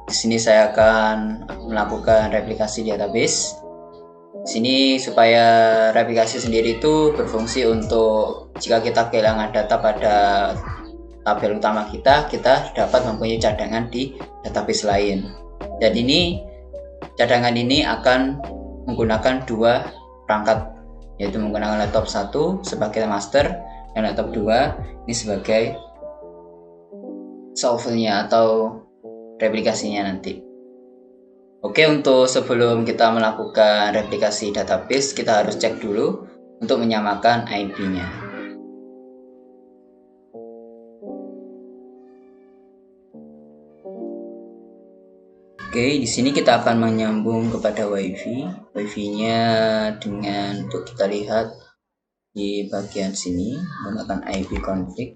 Di sini saya akan melakukan replikasi database. Di sini supaya replikasi sendiri itu berfungsi untuk jika kita kehilangan data pada tabel utama kita dapat mempunyai cadangan di database lain. Dan ini cadangan ini akan menggunakan dua perangkat, yaitu menggunakan laptop 1 sebagai master dan laptop 2 ini sebagai solvernya atau replikasinya nanti. Oke, untuk sebelum kita melakukan replikasi database, kita harus cek dulu untuk menyamakan IP-nya. Oke, di sini kita akan menyambung kepada WiFi. WiFi-nya dengan untuk kita lihat di bagian sini menggunakan IP config.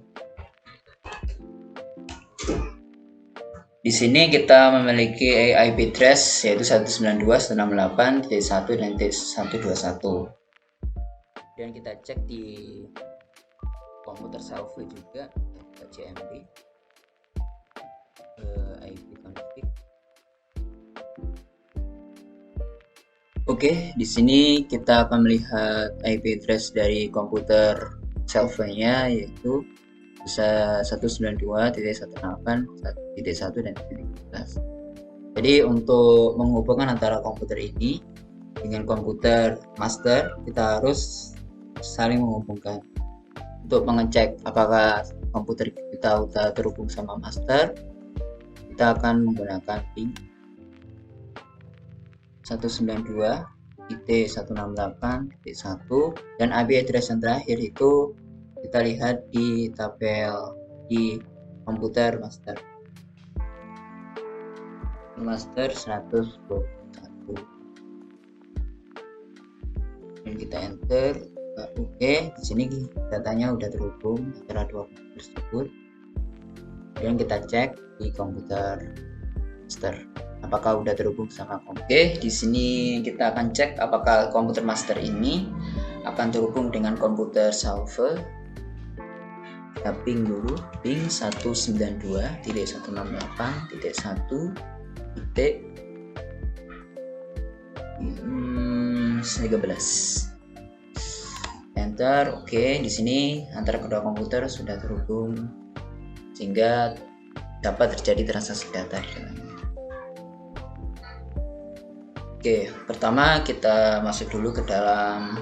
Di sini kita memiliki IP address yaitu 192.168.1 dan 121. Dan kita cek di komputer server juga CMD IP config. Oke, di sini kita akan melihat IP address dari komputer servernya yaitu 192.168.1 dan 1.11. Jadi untuk menghubungkan antara komputer ini dengan komputer master, kita harus saling menghubungkan. Untuk mengecek apakah komputer kita sudah terhubung sama master, kita akan menggunakan ping 192.168.1 dan IP address yang terakhir itu kita lihat di tabel di komputer master 121 dan kita enter. Oke, di sini datanya udah terhubung antara dua komputer tersebut dan kita cek di komputer master apakah udah terhubung sama komputer. Oke, di sini kita akan cek apakah komputer master ini akan terhubung dengan komputer server. Kita ping dulu, ping 192.168.1.13. Enter. Oke, di sini antara kedua komputer sudah terhubung sehingga dapat terjadi transaksi data di dalamnya. Oke, pertama kita masuk dulu ke dalam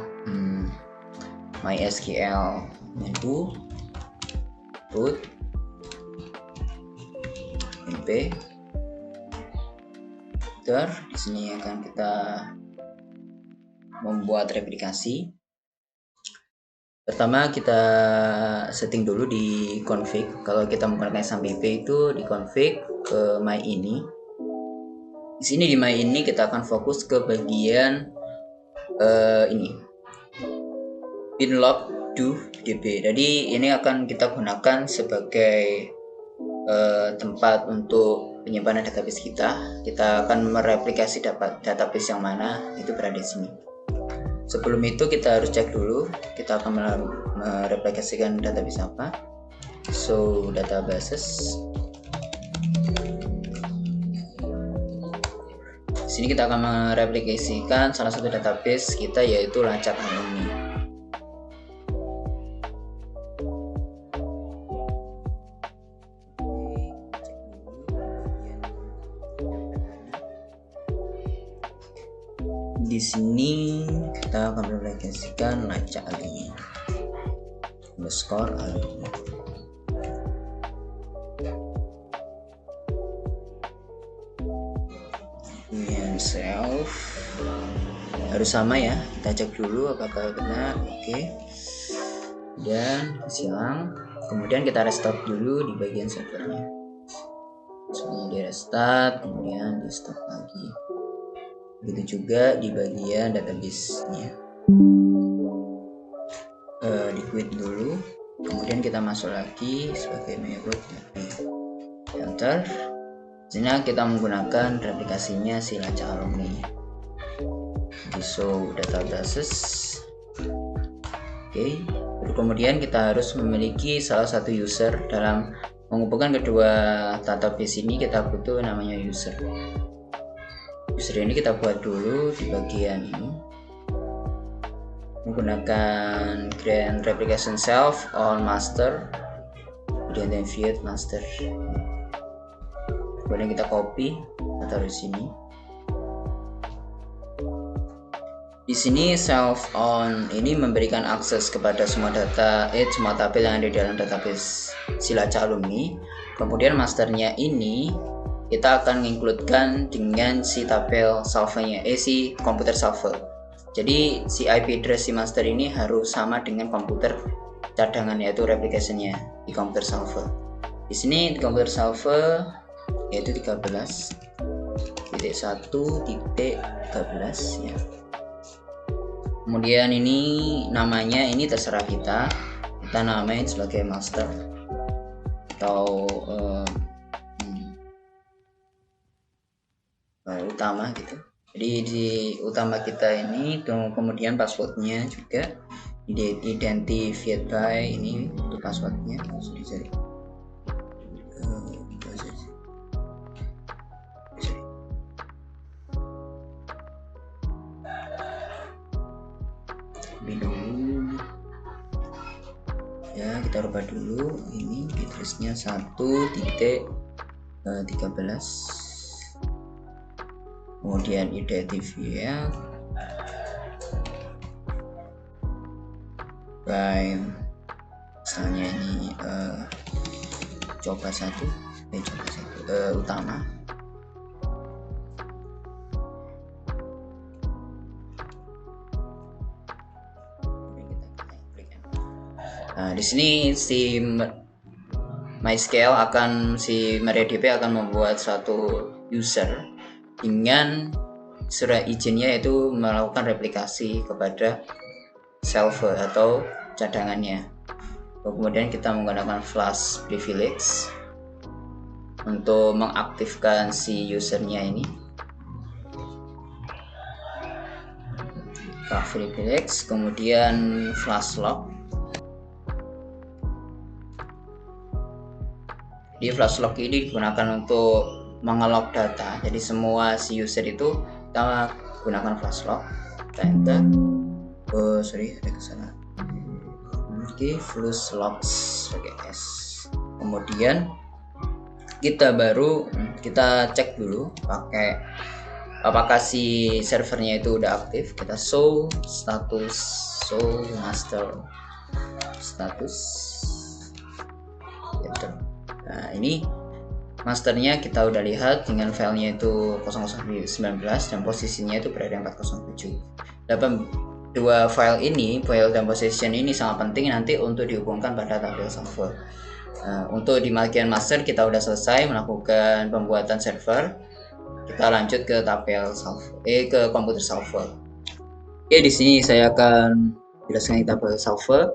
MySQL menu root mp. Di sini akan kita membuat replikasi. Pertama kita setting dulu di config. Kalau kita menggunakan SAMPP itu di config ke my ini. Di sini di my ini kita akan fokus ke bagian ini binlog do db. Jadi ini akan kita gunakan sebagai tempat untuk penyimpanan database kita. Kita akan mereplikasi database yang mana itu berada di sini. Sebelum itu kita harus cek dulu kita akan mereplikasikan database apa. So databases. Di sini kita akan mereplikasikan salah satu database kita yaitu Lacak Alumni. Di sini kita akan mereplikasikan Lacak Alumni underscore alumni. Self harus sama ya, kita cek dulu apakah benar. Oke, dan silang, kemudian kita restart dulu di bagian servernya. Semuanya di restart, kemudian di stop lagi. Begitu juga di bagian database-nya. Di quit dulu, kemudian kita masuk lagi sebagai method enter. Di sini kita menggunakan replikasinya si Lacak Alumni. Di show databases. Oke, Kemudian kita harus memiliki salah satu user. Dalam menghubungkan kedua database ini kita butuh namanya user. User ini kita buat dulu di bagian ini menggunakan grant replication self on master, kemudian view master. Kemudian kita copy atau di sini. Di sini self on ini memberikan akses kepada semua data, semua tabel yang ada di dalam database Silaca Alumni. Kemudian masternya ini kita akan mengincludekan dengan si tabel solvernya, si komputer solver. Jadi si IP address si master ini harus sama dengan komputer cadangan, yaitu replicationnya di komputer solver. Di sini di komputer solver yaitu 13.1.13 ya. Kemudian ini namanya ini terserah kita namain sebagai master atau utama gitu. Jadi di utama kita ini, kemudian passwordnya juga identified by ini untuk passwordnya sorry. Dulu ya, kita rubah dulu ini addressnya 1.13, kemudian identifier by misalnya ini coba satu utama. Nah, di sini si MySQL si MariaDB akan membuat suatu user dengan surat izinnya, yaitu melakukan replikasi kepada server atau cadangannya. Kemudian kita menggunakan flash privilege untuk mengaktifkan si usernya ini. Flash privilege, kemudian flash lock. Di flash lock ini digunakan untuk mengelok data. Jadi semua si user itu kita gunakan flash lock. Kita enter. Ada kesalahan. Oke, flash locks pakai S. Kemudian kita cek dulu pakai apakah si servernya itu udah aktif. Kita show master status. Enter. Nah, ini masternya kita udah lihat dengan filenya itu 0019 dan posisinya itu berada 407. Dua file ini, file dan position ini sangat penting nanti untuk dihubungkan pada tabel server. Nah, untuk di bagian master kita udah selesai melakukan pembuatan server. Kita lanjut ke tabel server, ke komputer server. Oke, di sini saya akan jelaskan tabel server.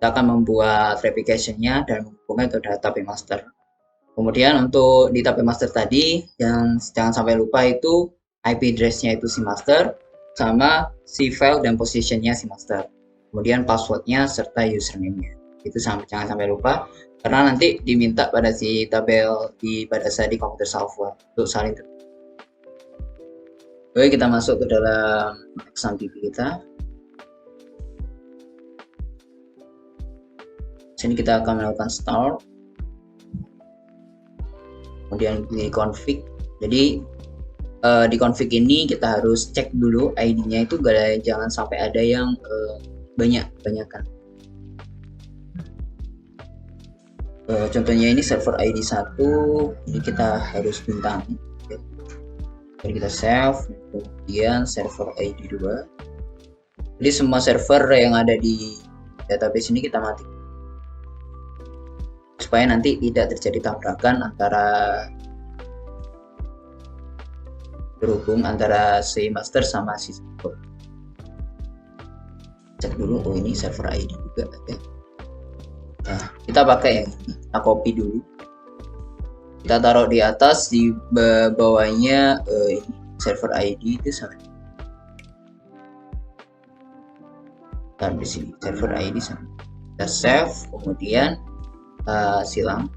Kita akan membuat replication-nya dan menghubungkan ke database master. Kemudian untuk di tabel master tadi, jangan sampai lupa itu IP address-nya itu si master, sama si file dan position-nya si master. Kemudian password-nya serta username-nya. Itu jangan sampai lupa, karena nanti diminta pada si tabel pada saat di komputer server untuk saling terhubung. Oke, kita masuk ke dalam exam DB kita. Sini kita akan melakukan start, kemudian di config. Jadi di config ini kita harus cek dulu ID-nya itu jangan sampai ada yang banyakan. Contohnya ini server ID 1, jadi kita harus bintangin. Jadi kita save, kemudian server ID 2. Jadi semua server yang ada di database ini kita matikan, supaya nanti tidak terjadi tabrakan antara si master sama si server. Cek dulu, ini server ID juga ada. Nah, kita pakai yang ini, kita copy dulu, kita taruh di atas, di bawahnya ini server ID itu sama. Taruh di sini server ID sama. kita save, kemudian silang,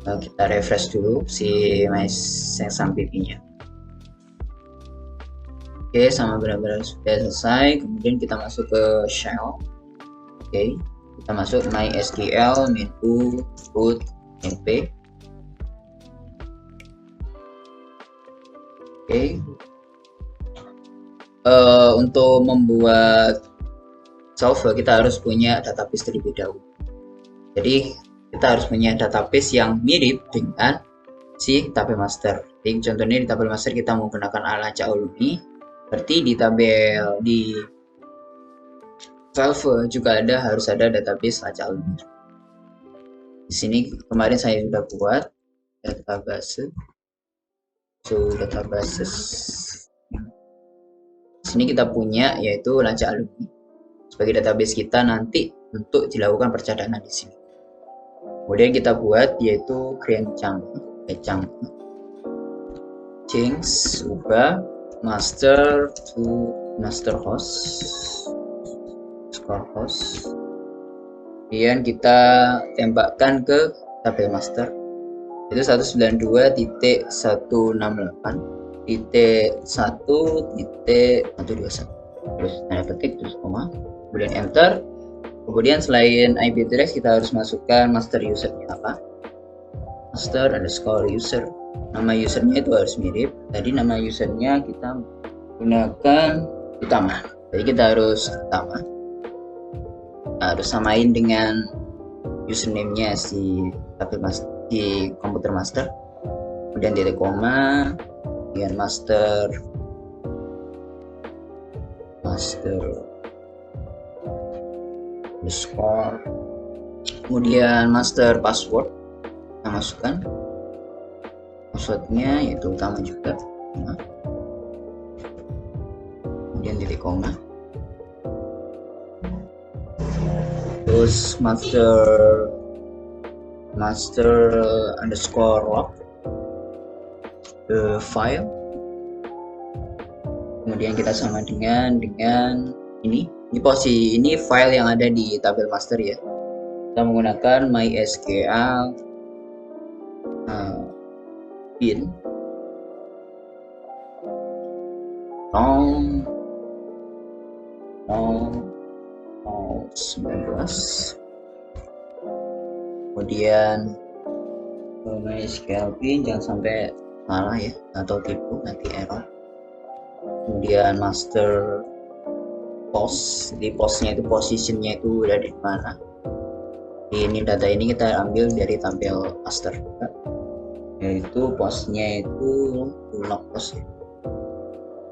kita refresh dulu si MySexAmpP-nya. Oke, sama benar-benar sudah selesai. Kemudian kita masuk ke shell. Oke, kita masuk MySQL menu root np. Oke, untuk membuat solver kita harus punya database terlebih dahulu. Jadi kita harus punya database yang mirip dengan si tabel master. Jadi contohnya di tabel master kita menggunakan Lacak Alumni. Seperti di tabel di Solver juga harus ada database Lacak Alumni. Di sini kemarin saya sudah buat database. Databases. Di sini kita punya yaitu Lacak Alumni sebagai database kita nanti untuk dilakukan percadangan di sini. Kemudian kita buat yaitu create change ubah master to master host score host. Kemudian kita tembakkan ke tabel master itu 192.168.1.121, terus tanda petik terus koma, kemudian enter. Kemudian selain IP address kita harus masukkan master usernya apa, master underscore user. Nama usernya itu harus mirip. Tadi nama usernya kita gunakan utama, jadi kita harus utama, harus samain dengan username-nya si tabel master di komputer master. Kemudian titik koma, kemudian master underscore, kemudian master password kita masukkan passwordnya yaitu utama juga, kemudian titik koma, terus master underscore log file, kemudian kita sama dengan ini posisi ini file yang ada di tabel master ya. Kita menggunakan MySQL bin 19, kemudian MySQL bin, jangan sampai salah ya atau tipu nanti error. Kemudian master post, di postnya itu positionnya itu ada di mana. Ini data ini kita ambil dari tabel master, yaitu postnya itu log post ya,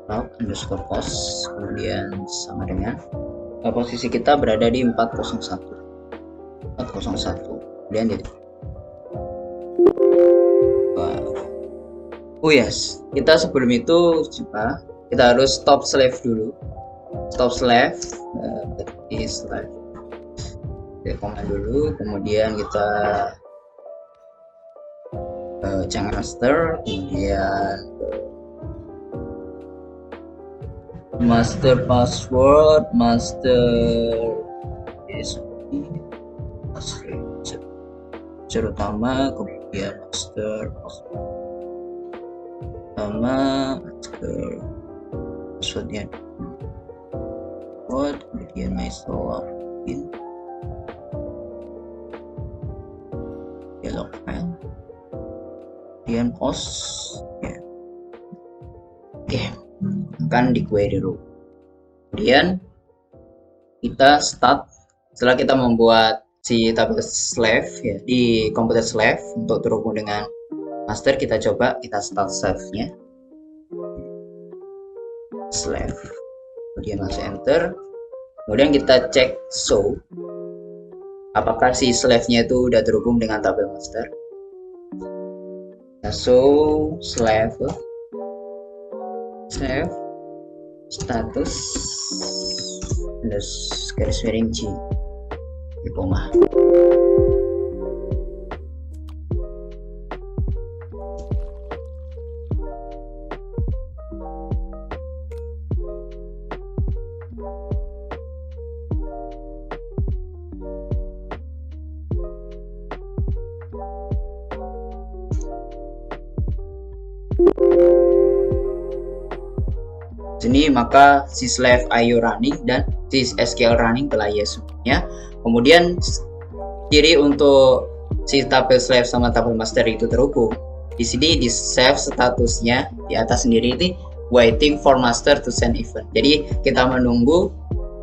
log underscore post, kemudian sama dengan posisi kita berada di 401, kemudian jadi oh yes, kita sebelum itu coba kita harus stop slave dulu. Stop slave berarti slave koma dulu, kemudian kita jangan master, kemudian master password, master utama, kemudian master utama, master passwordnya kemudian MySQL bin log file, kemudian post ya. Oke, akan di query dulu. Kemudian kita start setelah kita membuat si tabel slave ya di komputer slave untuk terhubung dengan master. Kita coba kita start slave-nya slave, kemudian masuk enter, kemudian kita cek show apakah si slave-nya itu udah terhubung dengan tabel master. Nah, show slave status garis miring G di koma. Sini maka syslab IO running dan sysSQL running telah yes semuanya. Kemudian ciri untuk si tabel slave sama tabel master itu terhubung. Di sini di save statusnya di atas sendiri ini waiting for master to send event. Jadi kita menunggu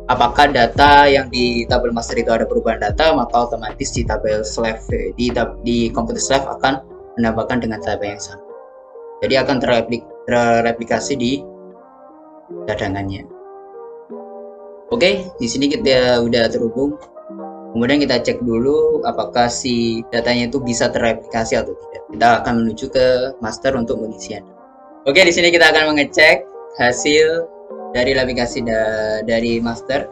apakah data yang di tabel master itu ada perubahan data, maka otomatis di tabel slave di komputer slave akan menambahkan dengan tabel yang sama. Jadi akan terreplikasi di cadangannya. Oke, di sini kita udah terhubung. Kemudian kita cek dulu apakah si datanya itu bisa terreplikasi atau tidak. Kita akan menuju ke master untuk pengisian. Oke, di sini kita akan mengecek hasil dari replikasi dari master.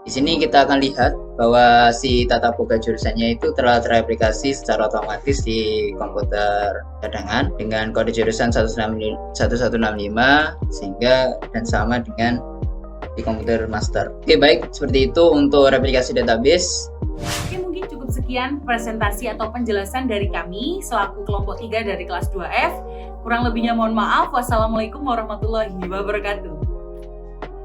Di sini kita akan lihat bahwa si tata boga jurusannya itu telah terreplikasi secara otomatis di komputer cadangan dengan kode jurusan 1165 sehingga dan sama dengan di komputer master. Oke, baik, seperti itu untuk replikasi database. Oke, mungkin cukup sekian presentasi atau penjelasan dari kami selaku kelompok 3 dari kelas 2F. Kurang lebihnya mohon maaf. Wassalamualaikum warahmatullahi wabarakatuh.